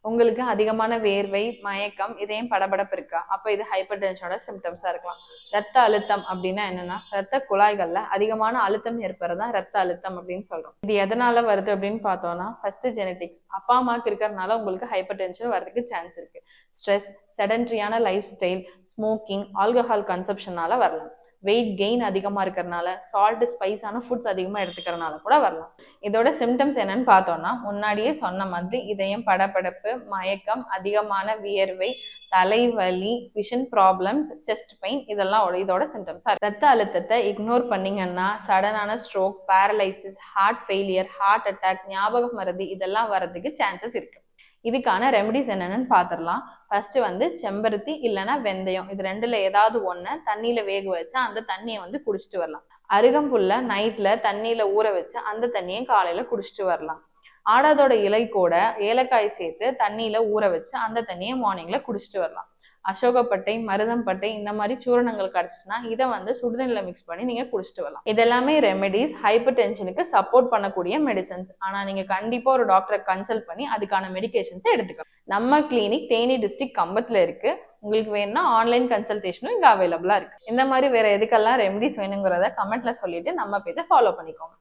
உங்களுக்கு அதிகமான வேர்வை, மயக்கம், இதயம் படபடப்பு இருக்கா? அப்ப இது ஹைப்பர் டென்ஷனோட சிம்டம்ஸா இருக்கலாம். ரத்த அழுத்தம் அப்படின்னா என்னன்னா, ரத்த குழாய்கள்ல அதிகமான அழுத்தம் ஏற்படுறதா ரத்த அழுத்தம் அப்படின்னு சொல்றோம். இது எதனால வருது அப்படின்னு பார்த்தோம்னா, ஃபர்ஸ்ட் ஜெனட்டிக்ஸ். அப்பா அம்மாவுக்கு இருக்கிறதுனால உங்களுக்கு ஹைப்பர் டென்ஷன் வரதுக்கு சான்ஸ் இருக்கு. ஸ்ட்ரெஸ், செடன்ட்ரியான லைஃப் ஸ்டைல், ஸ்மோக்கிங், ஆல்கஹால் கன்சப்ஷனால வரலாம். வெயிட் கெயின் அதிகமா இருக்கிறதுனால, சால்ட் ஸ்பைஸான ஃபுட்ஸ் அதிகமா எடுத்துக்கிறதுனால கூட வரலாம். இதோட சிம்டம்ஸ் என்னன்னு பார்த்தோம்னா, முன்னாடியே சொன்ன மாதிரி இதயம் படபடப்பு, மயக்கம், அதிகமான வியர்வை, தலைவலி, விஷன் ப்ராப்ளம்ஸ், செஸ்ட் பெயின், இதெல்லாம் இதோட சிம்டம்ஸா. ரத்த அழுத்தத்தை இக்னோர் பண்ணீங்கன்னா சடனான stroke, paralysis, heart failure, heart attack, ஞாபக மறதி இதெல்லாம் வரதுக்கு சான்சஸ் இருக்கு. இதுக்கான ரெமடிஸ் என்னென்னு பார்த்துடலாம். ஃபர்ஸ்ட் செம்பருத்தி இல்லைன்னா வெந்தயம், இது ரெண்டுல ஏதாவது ஒண்ணு தண்ணியில வேக வச்சு அந்த தண்ணியை குடிச்சிட்டு வரலாம். அருகம்புல்ல நைட்ல தண்ணியில ஊற வச்சு அந்த தண்ணியை காலையில குடிச்சிட்டு வரலாம். ஆடாதோட இலை கூட ஏலக்காய் சேர்த்து தண்ணியில ஊற வச்சு அந்த தண்ணியை மார்னிங்ல குடிச்சிட்டு வரலாம். அசோகப்பட்டை, மருதம்பட்டை இந்த மாதிரி சூரணங்கள் கிடைச்சுன்னா இதை சுடுதண்ணில மிக்ஸ் பண்ணி நீங்க குடிச்சிட்டு வரலாம். இதெல்லாமே ரெமெடிஸ் ஹைப்பர் டென்ஷனுக்கு சப்போர்ட் பண்ணக்கூடிய மெடிசன்ஸ். ஆனா நீங்க கண்டிப்பா ஒரு டாக்டரை கன்சல்ட் பண்ணி அதுக்கான மெடிகேஷன்ஸை எடுத்துக்கலாம். நம்ம கிளினிக் தேனி டிஸ்ட்ரிக்ட் கம்பத்துல இருக்கு. உங்களுக்கு வேணும்னா ஆன்லைன் கன்சல்டேஷனும் இங்க அவைலபிளா இருக்கு. இந்த மாதிரி வேற எதுக்கெல்லாம் ரெமெடிஸ் வேணுங்கிறத கமெண்ட்ல சொல்லிட்டு நம்ம பேஜை ஃபாலோ பண்ணிக்கோங்க.